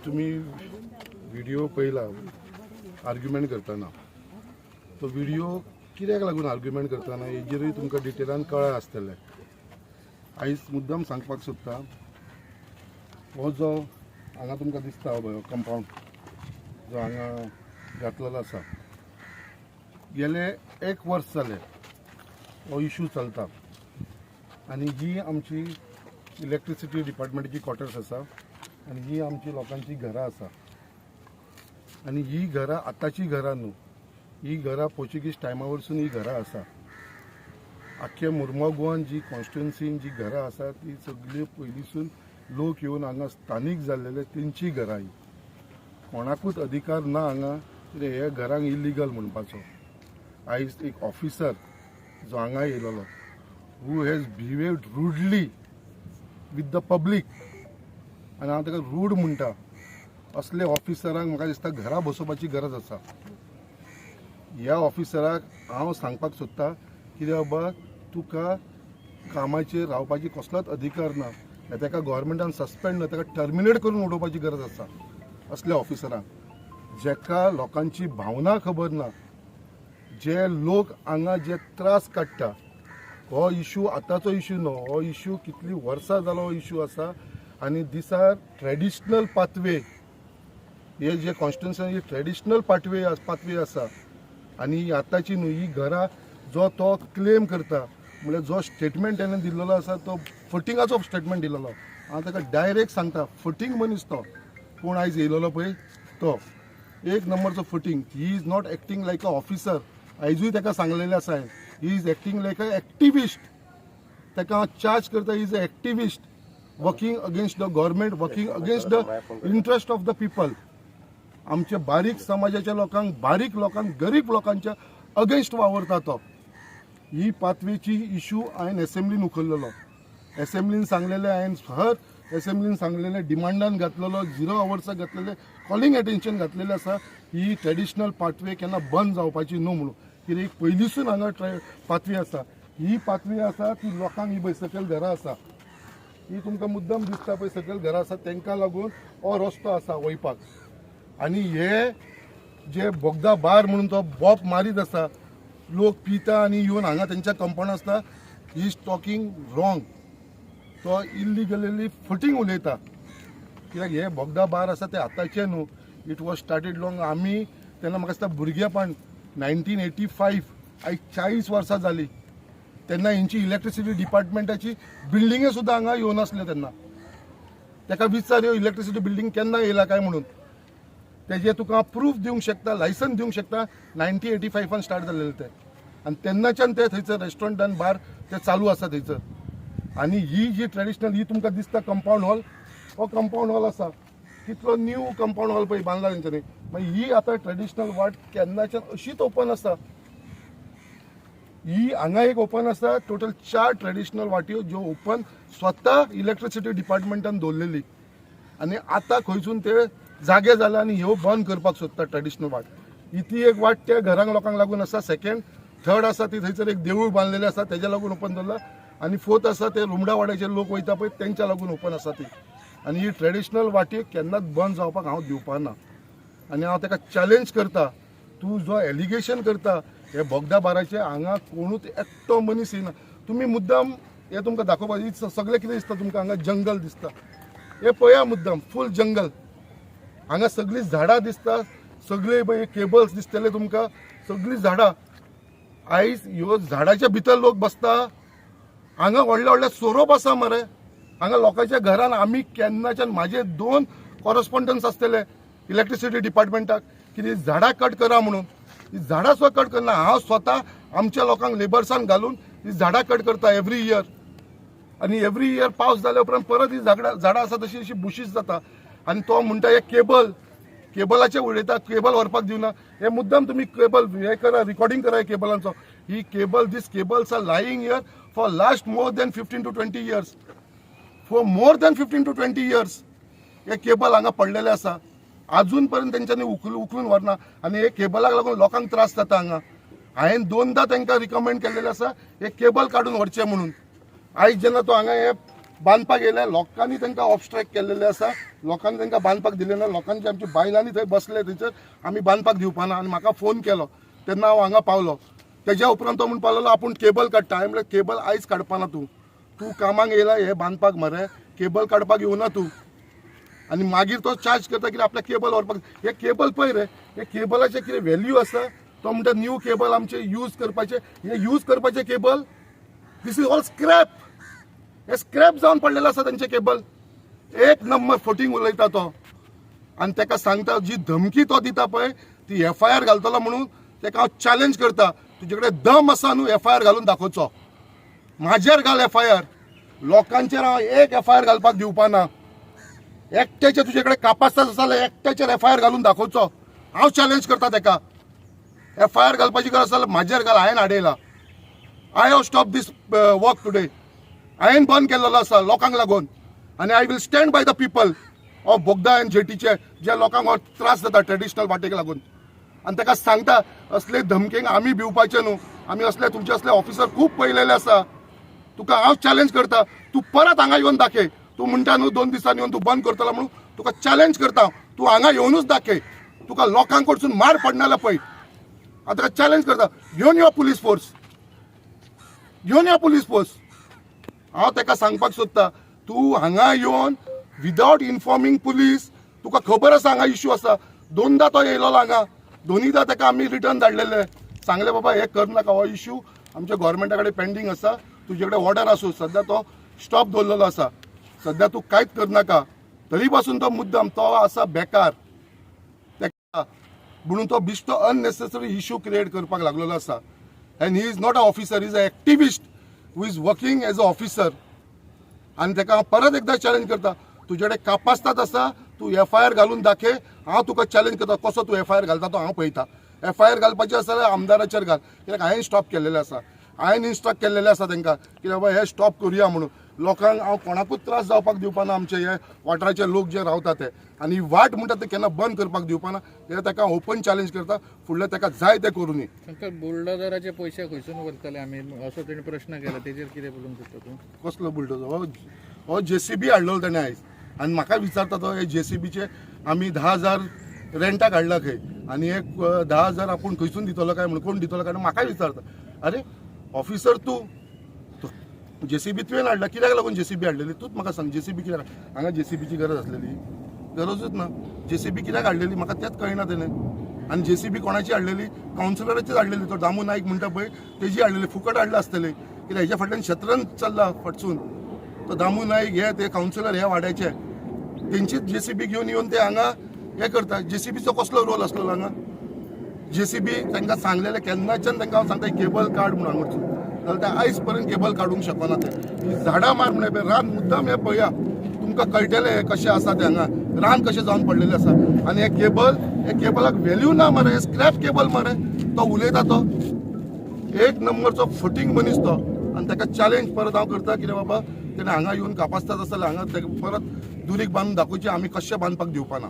तुम्ही व्हिडिओ पळयला आर्ग्युमेंट करतना तो व्हिडिओ कित्याक लागून आर्ग्युमेंट करतना हेजेरूय तुमकां डिटेलान कळ्ळें आसतलें। आयज मुद्दम सांगपाक सोदता, हो जो हांगा तुमकां दिसता हो कंपाउंड जो हांगा घातलेलो आसा, गेले 1 वर्स जालें हो इशू चलता आनी ही आमची इलेक्ट्रिसिटी डिपार्टमेंटाची क्वॉर्टर्स आसा आनी ही आमची लोकांची घरां आसा आनी ही घरां आतांची घरां न्हू, ही घरां पोर्चुगीज टायमा वरसून ही घरां आसा। आख्खे मुर्मगांव गोवन जी कॉन्स्टिट्युएन्सीन जी घरां आसा ती सगळी पयलींसून लोक येवन हांगा स्थानीक जाल्लेले तेंची घरां ही, कोणाकूच अधिकार ना हांगा हे घरांक इलिगल म्हणपाचो। आयज एक ऑफिसर जो हांगा येयलोलो who has behaved rudely with the public आनी हांव ताका रूड म्हणटा, असले ऑफिसरांक म्हाका दिसता घरा बसोवपाची गरज आसा। ह्या ऑफिसराक हांव सांगपाक सोदता कित्याक बाबा तुका कामाचेर रावपाची कसलोच अधिकार ना, ताका गव्हर्मेंटान सस्पेंड ना, ताका टर्मिनेट करून उडोवपाची गरज आसा। असल्या ऑफिसरांक जेका लोकांची भावना खबर ना, जे लोक हांगा जे त्रास काडटा, हो इशू आतांचो इशू न्हू, हो इशू कितली वर्सां जालो हो इशू आसा आनी दीस आर ट्रेडिशनल पाथवे, हे जे कॉन्स्टिट्युएन्सी ट्रेडिशनल पाथवे आसा आनी आतांची न्हू, ही घरां जो तो क्लेम करता म्हळ्यार जो स्टेटमेंट ताणें दिल्लो आसा तो फटिंगाचो स्टेटमेंट दिल्लो। हांव ताका डायरेक्ट सांगता, फटींग मनीस तो कोण आयज येयलोलो पळय तो 1 नंबरचो फटींग। He is not acting like a officer, आयजूय ताका सांगलेलें आसा he is acting like a activist. ताका हांव चार्ज करता, he is a activist working against the government, working against the interest of the people. आमच्या बारीक समाजाच्या लोकांक, बारीक लोकांक, गरीब लोकांच्या अगेन्स्ट वावरता तो। ही पाथवेची इशू हांवें एसेंब्लीन उखल्लेलो, एसेंब्लीन सांगलेले, हांवें हर एसेंब्लीन सांगलेले, डिमांडान घातलेलो, 0 आवर्साक घातलेले, कॉलिंग एटेन्शन घातलेलें आसा ही ट्रेडिशनल पाथवे केन्ना बंद जावपाची न्हू म्हणून। कित्याक पयलींसून हांगा पाथवी आसा, ही पाथवी आसा ती लोकांक ही पळय सकयल घरां आसा, ही तुमकां मुद्दम दिसता पळय सकयल घरां आसा तांकां लागून हो रस्तो आसा वयपाक। आनी हे जे बोगदा बार म्हणून तो बॉप मारीत आसा, लोक पिता आनी येवन हांगा तेंच्या कंपाउंड आसता, ही इज टॉकिंग रॉंग, तो इलिगली फटींग उलयता। कित्याक हे बोगदा बार आसा ते आतांचे न्हू, इट वॉज स्टार्टेड लॉंग, आमी तेन्ना म्हाका दिसता भुरगेपण 1985, आयज 40 वर्सां जालीं, तेन्ना हेंची इलेक्ट्रिसिटी डिपार्टमेंटाची बिल्डिंगे सुद्दां हांगा येवन आसल्यो तेन्ना। ताका विचार ह्यो इलेक्ट्रिसिटी बिल्डिंग केन्ना येयला काय म्हणून, तेजे तुका प्रूफ दिवंक शकता, लायसन दिवंक शकता। 1985 स्टार्ट जाल्लेले ते आनी तेन्नाच्यान ते थंयसर रेस्टॉरंट आनी बार ते चालू आसा थंयसर। आनी ही जी ट्रेडिशनल ही तुमकां दिसता कंपाउंड हॉल, हो कंपाउंड हॉल आसा, कितलो न्यू कंपाउंड हॉल पळय बांदला तेंच्यांनी, मागीर ही आतां ट्रेडिशनल वाट केन्नाच्यान अशीच ओपन आसा। ही हांगा एक ओपन आसा, टोटल 4 ट्रेडिशनल वाट्यो ज्यो ओपन स्वता इलेक्ट्रिसिटी डिपार्टमेंटान दवरलेली आनी आतां खंयसून ते जागे जाला आनी ह्यो बंद करपाक सोदता ट्रेडिशनल वाट। ही ती एक वाट त्या घरांक लोकांक लागून आसा, सेकेंड थर्ड आसा ती थंयसर एक देवूळ बांदलेलें आसा तेज्या लागून ओपन दवरला आनी फोर्थ आसा ते रुमडा वाड्याचे लोक वयता पळय तेंच्या लागून ओपन आसा ती। आनी ही ट्रेडिशनल वाटेक केन्नाच बंद जावपाक हांव दिवपा ना आनी हांव ताका चॅलेंज करता, तूं जो एलिगेशन करता हे बोगदा बाराचे, हांगा कोणूच एकटो मनीस येना। तुमी मुद्दाम हे तुमकां दाखोवपाक सगळें कितें दिसता तुमकां, हांगा जंगल दिसता, हे पळया मुद्दाम फूल जंगल, हांगा सगळीं झाडां दिसता, सगळे पळय केबल्स दिसतले तुमकां, सगळीं झाडां। आयज ह्यो झाडाच्या भितर लोक बसता, हांगा व्हडले व्हडले सोरोप आसा मरे, हांगा लोकांच्या घरान आमी केन्नाच्यान, म्हाजे 2 कॉरस्पॉन्डन्स आसतले इलेक्ट्रिसिटी डिपार्टमेंटाक की झाडां कट करा म्हणून, ही झाडां सुद्दां कट करना। हांव स्वता आमच्या लोकांक लेबर्सान घालून ही झाडां कट करता एवरी इयर आनी एवरी इयर पावस जाल्या उपरांत परत ही झाडां आसा तशी अशी बुशीस जाता आनी तो म्हणटा हे केबलाचे उडयता, केबल व्हरपाक दिवना। हे मुद्दाम तुमी केबल हे करा, रिकॉर्डिंग करा केबलांचो, ही cable, these cables are lying here for last more than 15 to 20 years, for more than 15 to 20 years हे केबल हांगा पडलेले आसा, अजून पर्यंत तेंच्यांनी उखलून व्हरना आनी हे केबलाक लागून लोकांक त्रास जाता हांगा। हांवें 2दा तांकां रिकमेंड केल्लेलें आसा हे केबल काडून व्हरचें म्हणून। आयज जेन्ना तो हांगा हे बांदपाक येयले लोकांनी तांकां ऑब्स्ट्रॅक्ट केल्लेले आसा लोकांनी तांकां बांदपाक दिले ना लोकांची आमची बायलांनी थंय बसले थंयसर आमी बांदपाक दिवपाना आनी म्हाका फोन केलो तेन्ना हांव हांगा पावलो तेज्या उपरांत तो म्हणपाक लागलो आपूण केबल काडटा हांवें म्हणलें केबल आयज काडपाना तूं कामाक येयला हे बांदपाक मरे केबल काडपाक येवना तूं आनी मागीर तो चार्ज करता कितें आपल्या केबल व्हरपाक हे केबल पळय रे हे केबलाचे कितें व्हॅल्यू आसा तो म्हणटा न्यू केबल आमचे यूज करपाचे हे यूज करपाचे cable this is all scrap हे स्क्रॅप जावन पडलेले आसा तांचे केबल एक नंबर फोटींग उलयता तो आनी ताका सांगता जी धमकी तो दिता पळय ती FIR घालतलो म्हणून ताका हांव चॅलेंज करता तुजे कडेन दम आसा न्हू FIR घालून दाखोवचो म्हाजेर घाल FIR लोकांचेर हांव एक FIR घालपाक दिवपाना एकट्याचे तुजे कडेन कापास्तास आसा जाल्यार एकट्याचेर FIR घालून दाखोवचो हांव चॅलेंज करता ताका FIR घालपाची गरज आसा जाल्यार म्हाजेर घाल हांवें हाडयला I have stop this work today हांवें बंद केल्लो आसा लोकांक लागून आनी I will stand by the people of Bogda and जेटीचे जे लोकांक हो त्रास जाता ट्रेडिशनल वाटेक लागून आनी ताका सांगता असले धमकेक आमी भिवपाचे न्हू आमी असले तुमचे असले ऑफिसर खूब पळयलेले आसा तुका हांव चॅलेंज करता तूं परत हांगा येवन दाखय तूं म्हणटा न्हू 2 दिसांनी येवन तूं बंद करतलो म्हणून तुका चॅलेंज करता तूं हांगा येवनूच दाखय तुका लोकांक कडसून मार पडना जाल्यार पळय हांव ताका चॅलेंज करता घेवन यो पुलीस फोर्स हांव ताका सांगपाक सोदता तूं हांगा येवन विदाउट इन्फॉर्मिंग पुलीस तुका खबर आसा हांगा इश्यू आसा 2दा तो येयलो हांगा 2दा ताका आमी रिटर्न धाडलेले सांगले बाबा हे कर नाका हो इश्यू आमच्या गव्हर्मेंटा कडेन पेंडींग आसा तुजे कडेन ऑर्डर आसूं सद्या तो स्टॉप दवरलेलो आसा सद्या तूं कांयच करनाका तरी पासून तो मुद्दाम तो आसा बेकार ताका म्हणून तो बिश्तो अननेसेसरी इश्यू क्रिएट करपाक लागलेलो आसा and he is not a officer he is a activist who is working as a officer आनी ताका हांव परत एकदा चॅलेंज करता तुजे कडेन कापास्ताद आसा तूं FIR घालून दाखय हांव तुका चॅलेंज करता कसो तूं FIR घालता तो हांव पळयता FIR घालपाचें आसा जाल्यार आमदाराचेर घाल कित्याक हांवें स्टॉप केल्लेलें आसा हांवें इंस्ट्रक्ट केल्लेलें आसा तांकां की बाबा हे स्टॉप करुया म्हणून लोकांक हांव कोणाकूच त्रास जावपाक दिवपाना आमचे हे वाठाराचे लोक जे रावता ते आनी वाट म्हणटा ते केन्ना बंद करपाक दिवपाना कित्याक ताका ओपन चॅलेंज करता फुडलें ताका जाय तें करूं न्ही तांकां बुलडोजराचे पयशे खंयसून व्हरतले आमी असो तेणी प्रश्न केला तेजेर कितें बोलूंक सोदता तूं कसलो बुलडोजर हो JCB हाडलो ताणें आयज आनी म्हाका विचारता तो हे JCBचे आमी 10,000 रेंटाक हाडला खंय आनी एक 10,000 आपूण खंयसून दितलो काय म्हणून कोण दितलो काय म्हाका विचारता अरे ऑफिसर तूं JCB तुवें हाडला कित्याक लागून JCB हाडलेली तूंच म्हाका सांग JCB कित्याक हांगा JCBची गरज आसलेली गरजूच ना JCB कित्याक हाडलेली म्हाका तेंच कळना तेणें आनी JCB कोणाची हाडलेली कावन्सिलराचीच हाडलेली तो दामू नायक म्हणटा पळय तेजी हाडलेली फुकट हाडला आसतली कित्याक हेच्या फाटल्यान शेतरन चल्ला फटसून तो दामू नायक हे ते कावन्सिलर हे वाड्याचे तेंचीच JCB घेवन येवन ते हांगा हे करता JCBचो कसलो रोल आसलो हांगा JCB तांकां सांगलेलें केन्नाच्यान तांकां हांव सांगता केबल काड म्हणून हांगा जाल्यार ते आयज पर्यंत केबल काडूंक शकना ते झाडां मार म्हणून रान मुद्दाम हे पळया तुमकां कळटलें हे कशें आसा ते हांगा रान कशें जावन पडलेलें आसा आनी हे केबलाक व्हॅल्यू ना मरे हे स्क्रॅप केबल मरे तो उलयता तो एक नंबरचो फटींग मनीस तो आनी ताका चॅलेंज परत हांव करता कितें बाबा तेणें हांगा येवन कापास्ताद आसा जाल्यार हांगा परत दुरीक बांदून दाखोवची आमी कशें बांदपाक दिवपाना